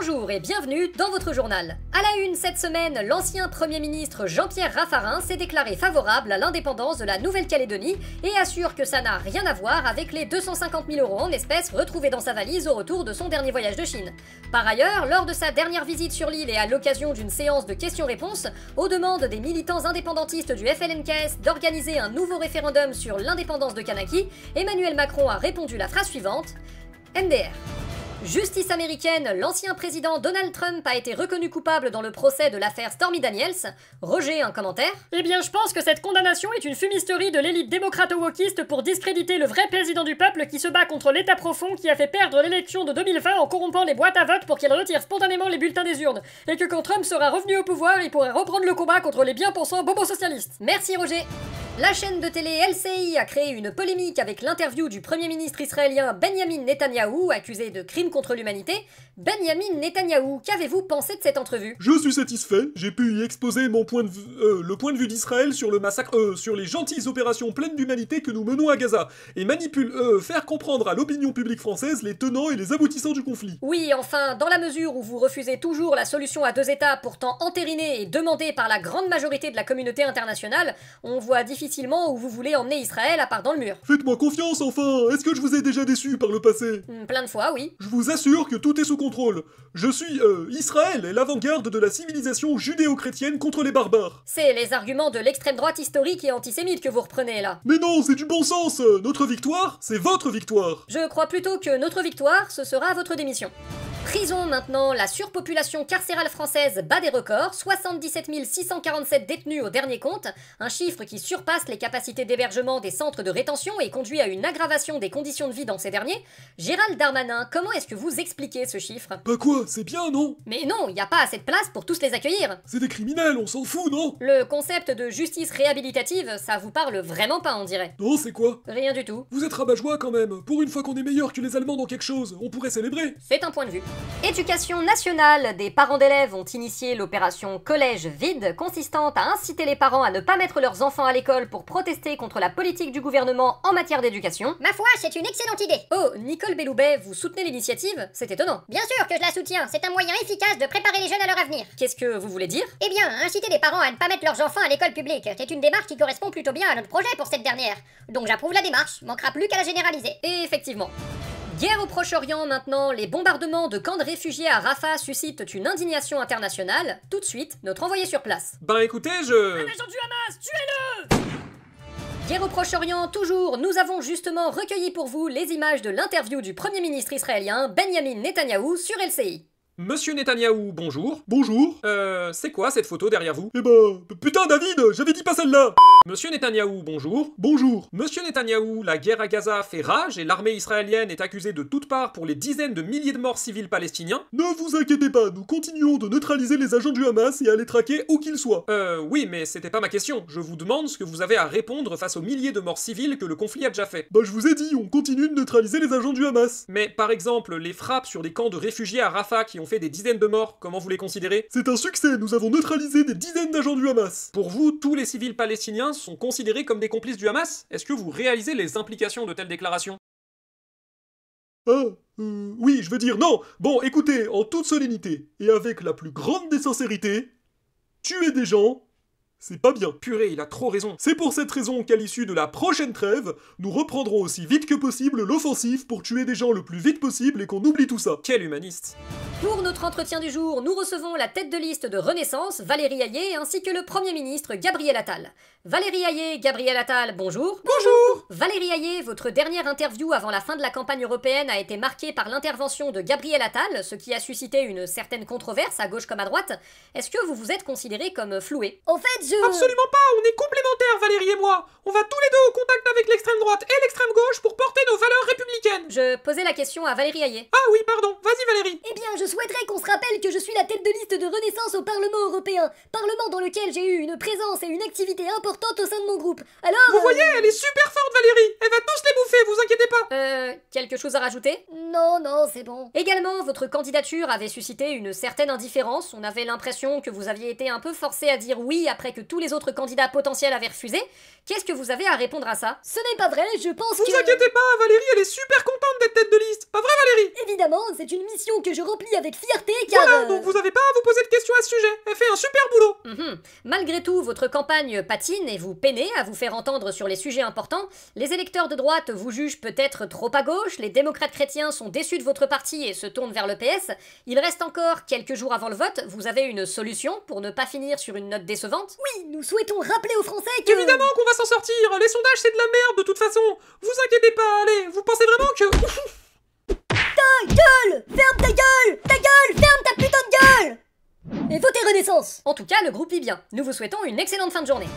Bonjour et bienvenue dans votre journal. À la une cette semaine, l'ancien Premier ministre Jean-Pierre Raffarin s'est déclaré favorable à l'indépendance de la Nouvelle-Calédonie et assure que ça n'a rien à voir avec les 250 000 € en espèces retrouvés dans sa valise au retour de son dernier voyage de Chine. Par ailleurs, lors de sa dernière visite sur l'île et à l'occasion d'une séance de questions-réponses, aux demandes des militants indépendantistes du FLNKS d'organiser un nouveau référendum sur l'indépendance de Kanaki, Emmanuel Macron a répondu la phrase suivante: MDR. Justice américaine, l'ancien président Donald Trump a été reconnu coupable dans le procès de l'affaire Stormy Daniels. Roger, un commentaire? Eh bien, je pense que cette condamnation est une fumisterie de l'élite démocrato-wokiste pour discréditer le vrai président du peuple qui se bat contre l'État profond qui a fait perdre l'élection de 2020 en corrompant les boîtes à vote pour qu'il retire spontanément les bulletins des urnes. Et que quand Trump sera revenu au pouvoir, il pourrait reprendre le combat contre les bien-pensants bobo-socialistes. Merci Roger. La chaîne de télé LCI a créé une polémique avec l'interview du Premier ministre israélien Benjamin Netanyahou, accusé de crimes contre l'humanité. Benjamin Netanyahou, qu'avez-vous pensé de cette entrevue? Je suis satisfait, j'ai pu y exposer mon point de vue, le point de vue d'Israël sur le massacre, sur les gentilles opérations pleines d'humanité que nous menons à Gaza, et faire comprendre à l'opinion publique française les tenants et les aboutissants du conflit. Oui, enfin, dans la mesure où vous refusez toujours la solution à deux États pourtant entérinée et demandée par la grande majorité de la communauté internationale, on voit difficilement où vous voulez emmener Israël à part dans le mur. Faites-moi confiance enfin, est-ce que je vous ai déjà déçu par le passé? Plein de fois, oui. Je vous assure que tout est sous contrôle. Je suis, Israël est l'avant-garde de la civilisation judéo-chrétienne contre les barbares. C'est les arguments de l'extrême droite historique et antisémite que vous reprenez là. Mais non, c'est du bon sens. Notre victoire, c'est votre victoire. Je crois plutôt que notre victoire, ce sera votre démission. Prison maintenant, la surpopulation carcérale française bat des records, 77 647 détenus au dernier compte, un chiffre qui surpasse les capacités d'hébergement des centres de rétention et conduit à une aggravation des conditions de vie dans ces derniers. Gérald Darmanin, comment est-ce que vous expliquez ce chiffre? Bah quoi, c'est bien, non? Mais non, il n'y a pas assez de place pour tous les accueillir. C'est des criminels, on s'en fout, non? Le concept de justice réhabilitative, ça vous parle vraiment pas, on dirait. Non, c'est quoi? Rien du tout. Vous êtes rabat-joie quand même. Pour une fois qu'on est meilleur que les Allemands dans quelque chose, on pourrait célébrer. C'est un point de vue. Éducation nationale, des parents d'élèves ont initié l'opération Collège vide, consistant à inciter les parents à ne pas mettre leurs enfants à l'école pour protester contre la politique du gouvernement en matière d'éducation. Ma foi, c'est une excellente idée. Oh, Nicole Belloubet, vous soutenez l'initiative? C'est étonnant. Bien sûr que je la soutiens, c'est un moyen efficace de préparer les jeunes à leur avenir. Qu'est-ce que vous voulez dire? Eh bien, inciter les parents à ne pas mettre leurs enfants à l'école publique, c'est une démarche qui correspond plutôt bien à notre projet pour cette dernière. Donc j'approuve la démarche, manquera plus qu'à la généraliser. Et effectivement. Guerre au Proche-Orient maintenant, les bombardements de camps de réfugiés à Rafah suscitent une indignation internationale. Tout de suite, notre envoyé sur place. Ben écoutez, Un agent du Hamas, tuez-le! Guerre au Proche-Orient, toujours, nous avons justement recueilli pour vous les images de l'interview du Premier ministre israélien Benjamin Netanyahou sur LCI. Monsieur Netanyahou, bonjour. Bonjour. C'est quoi cette photo derrière vous? Eh ben, putain David, j'avais dit pas celle-là. Monsieur Netanyahou, bonjour. Bonjour. Monsieur Netanyahou, la guerre à Gaza fait rage et l'armée israélienne est accusée de toutes parts pour les dizaines de milliers de morts civils palestiniens. Ne vous inquiétez pas, nous continuons de neutraliser les agents du Hamas et à les traquer où qu'ils soient. Oui, mais c'était pas ma question. Je vous demande ce que vous avez à répondre face aux milliers de morts civiles que le conflit a déjà fait. Bah je vous ai dit, on continue de neutraliser les agents du Hamas. Mais par exemple, les frappes sur des camps de réfugiés à Rafah qui ont fait des dizaines de morts, comment vous les considérez? C'est un succès, nous avons neutralisé des dizaines d'agents du Hamas. Pour vous, tous les civils palestiniens sont considérés comme des complices du Hamas? Est-ce que vous réalisez les implications de telles déclarations? Oui, je veux dire, non. Bon, écoutez, en toute solennité, et avec la plus grande des sincérités, tuer des gens, c'est pas bien. Purée, il a trop raison. C'est pour cette raison qu'à l'issue de la prochaine trêve, nous reprendrons aussi vite que possible l'offensive pour tuer des gens le plus vite possible et qu'on oublie tout ça. Quel humaniste. Pour notre entretien du jour, nous recevons la tête de liste de Renaissance, Valérie Hayé, ainsi que le Premier ministre Gabriel Attal. Valérie Hayé, Gabriel Attal, bonjour. Bonjour. Valérie Hayé, votre dernière interview avant la fin de la campagne européenne a été marquée par l'intervention de Gabriel Attal, ce qui a suscité une certaine controverse à gauche comme à droite. Est-ce que vous vous êtes considéré comme floué? Au fait, Absolument pas, on est complémentaires, Valérie et moi. On va tous les deux au contact avec l'extrême droite et l'extrême gauche pour porter nos valeurs républicaine. Je posais la question à Valérie Hayé. Ah oui, pardon, vas-y Valérie. Eh bien, je souhaiterais qu'on se rappelle que je suis la tête de liste de Renaissance au Parlement européen, parlement dans lequel j'ai eu une présence et une activité importante au sein de mon groupe. Alors... Vous voyez, elle est super forte Valérie. Elle va tous les bouffer, vous inquiétez pas. Quelque chose à rajouter? Non, c'est bon. Également, votre candidature avait suscité une certaine indifférence. On avait l'impression que vous aviez été un peu forcé à dire oui après que tous les autres candidats potentiels avaient refusé. Qu'est-ce que vous avez à répondre à ça? Ce n'est pas vrai, je pense que... Vous inquiétez pas, Valérie, elle est super contente d'être tête de liste. Pas vrai Valérie? Évidemment, c'est une mission que je remplis avec fierté car... Voilà, donc vous avez pas à vous poser de questions à ce sujet. Elle fait un super boulot. Malgré tout, votre campagne patine et vous peinez à vous faire entendre sur les sujets importants. Les électeurs de droite vous jugent peut-être trop à gauche, les démocrates chrétiens sont déçus de votre parti et se tournent vers le PS. Il reste encore quelques jours avant le vote, vous avez une solution pour ne pas finir sur une note décevante? Oui, nous souhaitons rappeler aux Français que... Évidemment qu'on va s'en sortir. Les sondages, c'est de la merde de toute façon. Vous inquiétez pas, allez, vous pensez vraiment que... Ta gueule! Ferme ta gueule! Ta gueule! Ferme ta putain de gueule! Et votez Renaissance! En tout cas, le groupe vit bien. Nous vous souhaitons une excellente fin de journée.